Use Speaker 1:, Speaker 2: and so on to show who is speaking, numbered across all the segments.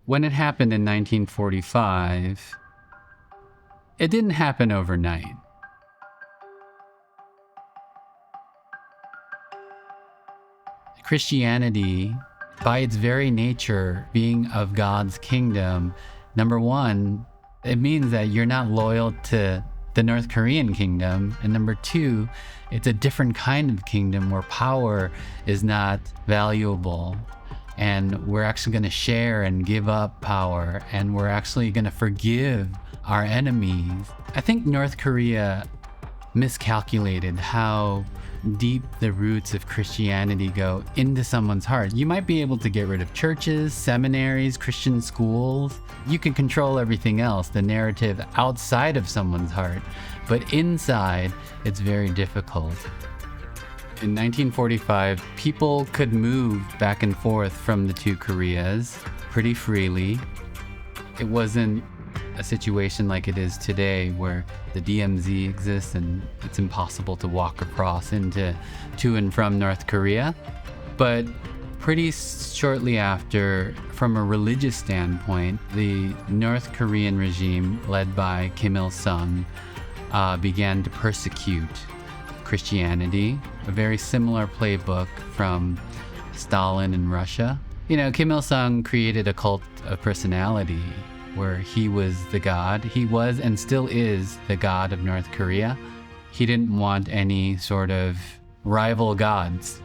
Speaker 1: When it happened in 1945, it didn't happen overnight. Christianity, by its very nature, being of God's kingdom, number one, it means that you're not loyal to the North Korean kingdom. And number two, it's a different kind of kingdom where power is not valuable. And we're actually going to share and give up power. And we're actually going to forgive our enemies. I think North Korea miscalculated how deep the roots of Christianity go into someone's heart. You might be able to get rid of churches, seminaries, Christian schools. You can control everything else, the narrative outside of someone's heart. But inside, it's very difficult. In 1945, people could move back and forth from the two Koreas pretty freely. It wasn't a situation like it is today where the DMZ exists and it's impossible to walk across to and from North Korea. But pretty shortly after, from a religious standpoint, the North Korean regime led by Kim Il-sung began to persecute Christianity, a very similar playbook from Stalin in Russia. You know, Kim Il-sung created a cult of personality where he was the god. He was and still is the god of North Korea. He didn't want any sort of rival gods.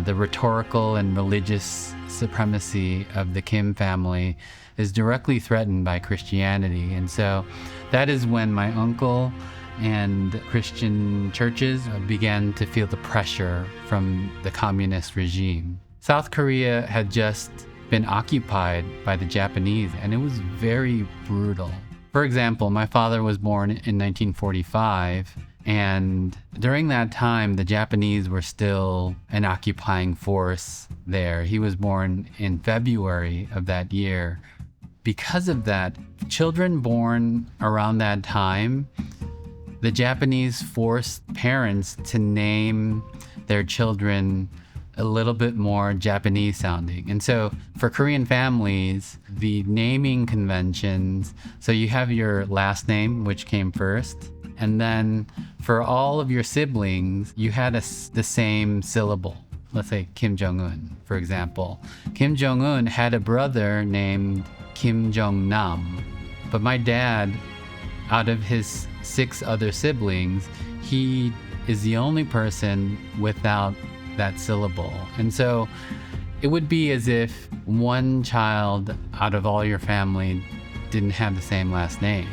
Speaker 1: The rhetorical and religious supremacy of the Kim family is directly threatened by Christianity. And so that is when my uncle and Christian churches began to feel the pressure from the communist regime. South Korea had just been occupied by the Japanese, and it was very brutal. For example, my father was born in 1945, and during that time, the Japanese were still an occupying force there. He was born in February of that year. Because of that, children born around that time, the Japanese forced parents to name their children a little bit more Japanese sounding. And so for Korean families, the naming conventions, so you have your last name, which came first, and then for all of your siblings, you had the same syllable. Let's say Kim Jong-un, for example. Kim Jong-un had a brother named Kim Jong-nam, but my dad, out of his 6 other siblings, he is the only person without that syllable. And so it would be as if one child out of all your family didn't have the same last name.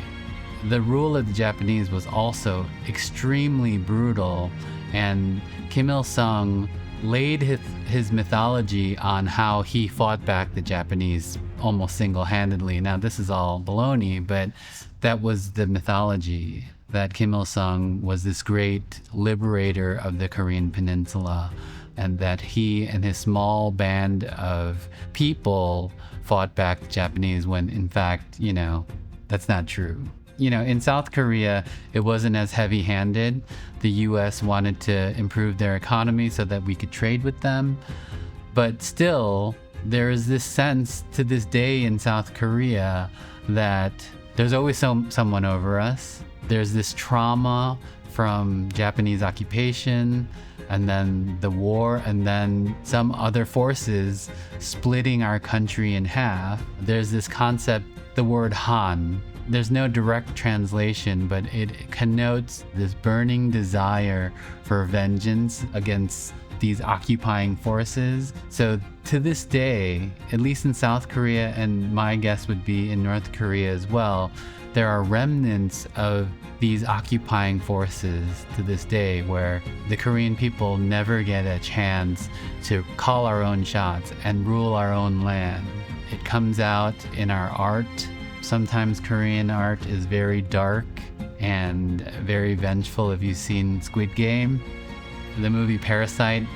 Speaker 1: The rule of the Japanese was also extremely brutal, and Kim Il-sung laid his mythology on how he fought back the Japanese almost single-handedly. Now, this is all baloney, but that was the mythology, that Kim Il-sung was this great liberator of the Korean peninsula, and that he and his small band of people fought back the Japanese when, in fact, you know, that's not true. You know, in South Korea, it wasn't as heavy-handed. The US wanted to improve their economy so that we could trade with them. But still, there is this sense to this day in South Korea that there's always someone over us. There's this trauma from Japanese occupation, and then the war, and then some other forces splitting our country in half. There's this concept, the word Han. There's no direct translation, but it connotes this burning desire for vengeance against these occupying forces. So to this day, at least in South Korea, and my guess would be in North Korea as well, there are remnants of these occupying forces to this day where the Korean people never get a chance to call our own shots and rule our own land. It comes out in our art. Sometimes Korean art is very dark and very vengeful. If you've seen Squid Game, the movie Parasite,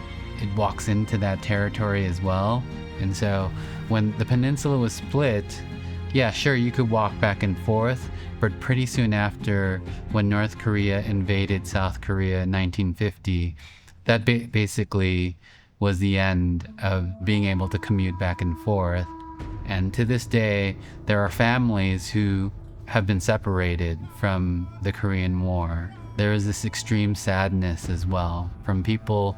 Speaker 1: it walks into that territory as well. And so when the peninsula was split, yeah, sure, you could walk back and forth, but pretty soon after, when North Korea invaded South Korea in 1950, that basically was the end of being able to commute back and forth. And to this day, there are families who have been separated from the Korean War. There is this extreme sadness as well from people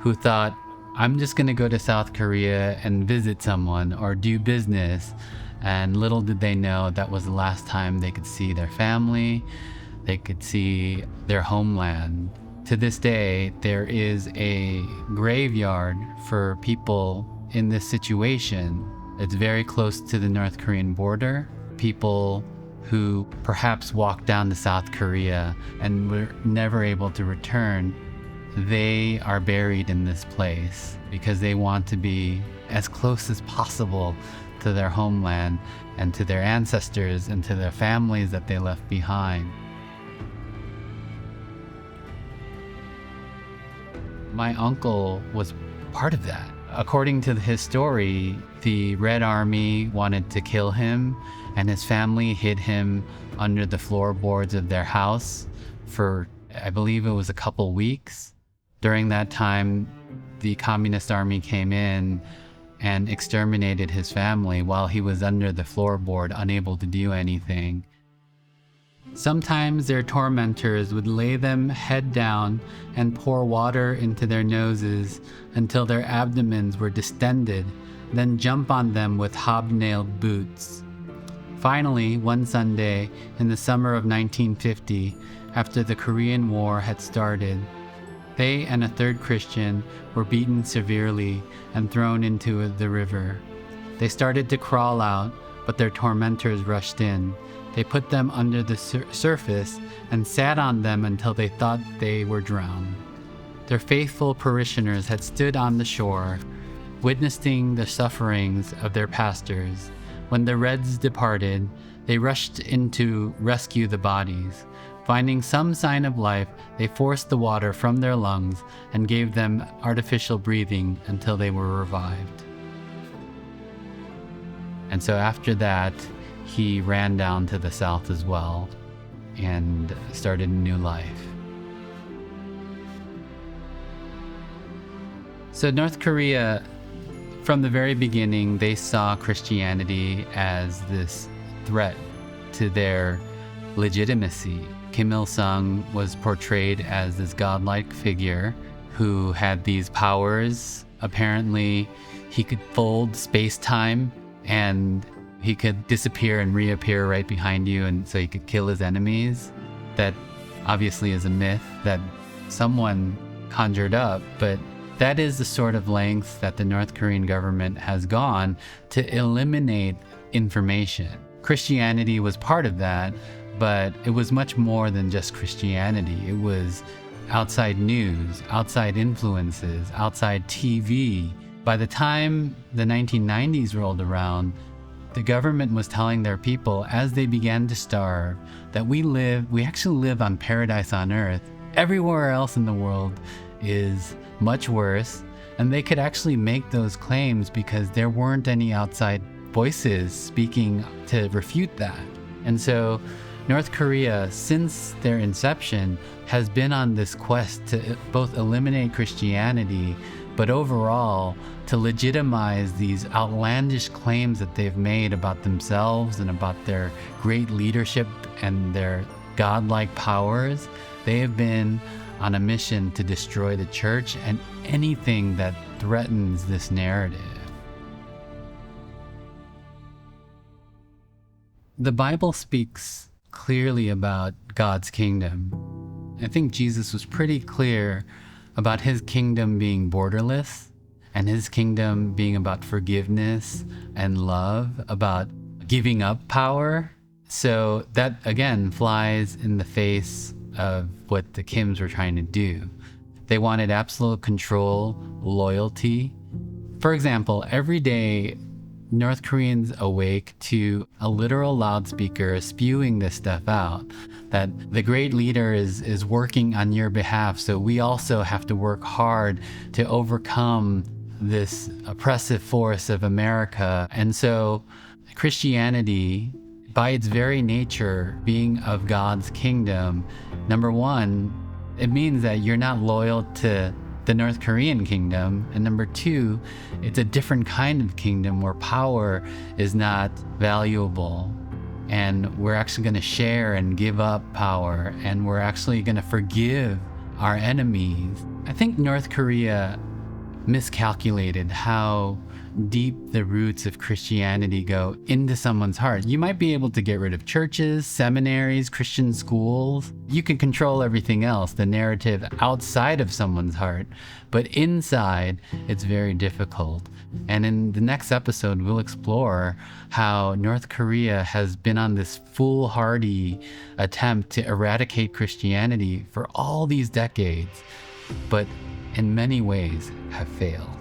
Speaker 1: who thought, I'm just going to go to South Korea and visit someone or do business. And little did they know that was the last time they could see their family, they could see their homeland. To this day, there is a graveyard for people in this situation. It's very close to the North Korean border. People who perhaps walked down to South Korea and were never able to return, they are buried in this place because they want to be as close as possible to their homeland and to their ancestors and to their families that they left behind. My uncle was part of that. According to his story, the Red Army wanted to kill him, and his family hid him under the floorboards of their house for, I believe it was a couple weeks. During that time, the Communist Army came in and exterminated his family while he was under the floorboard, unable to do anything. Sometimes their tormentors would lay them head down and pour water into their noses until their abdomens were distended, then jump on them with hobnailed boots. Finally, one Sunday in the summer of 1950, after the Korean War had started, they and a third Christian were beaten severely and thrown into the river. They started to crawl out, but their tormentors rushed in. They put them under the surface and sat on them until they thought they were drowned. Their faithful parishioners had stood on the shore, witnessing the sufferings of their pastors. When the Reds departed, they rushed in to rescue the bodies. Finding some sign of life, they forced the water from their lungs and gave them artificial breathing until they were revived. And so after that, he ran down to the south as well and started a new life. So North Korea, from the very beginning, they saw Christianity as this threat to their legitimacy. Kim Il-sung was portrayed as this godlike figure who had these powers. Apparently, he could fold space-time and he could disappear and reappear right behind you, and so he could kill his enemies. That obviously is a myth that someone conjured up, but that is the sort of lengths that the North Korean government has gone to eliminate information. Christianity was part of that, but it was much more than just Christianity. It was outside news, outside influences, outside TV. By the time the 1990s rolled around, the government was telling their people as they began to starve that we actually live on paradise on earth. Everywhere else in the world is much worse, and they could actually make those claims because there weren't any outside voices speaking to refute that. And so North Korea, since their inception, has been on this quest to both eliminate Christianity, but overall to legitimize these outlandish claims that they've made about themselves and about their great leadership and their godlike powers. They have been on a mission to destroy the church and anything that threatens this narrative. The Bible speaks clearly about God's kingdom. I think Jesus was pretty clear about his kingdom being borderless and his kingdom being about forgiveness and love, about giving up power. So that again flies in the face of what the Kims were trying to do. They wanted absolute control, loyalty. For example, every day North Koreans awake to a literal loudspeaker spewing this stuff out, that the great leader is working on your behalf, so we also have to work hard to overcome this oppressive force of America. And so Christianity, by its very nature being of God's kingdom, number one, it means that you're not loyal to the North Korean kingdom. And number two, it's a different kind of kingdom where power is not valuable. And we're actually going to share and give up power. And we're actually going to forgive our enemies. I think North Korea miscalculated how deep the roots of Christianity go into someone's heart. You might be able to get rid of churches, seminaries, Christian schools. You can control everything else, the narrative outside of someone's heart. But inside, it's very difficult. And in the next episode, we'll explore how North Korea has been on this foolhardy attempt to eradicate Christianity for all these decades, but in many ways have failed.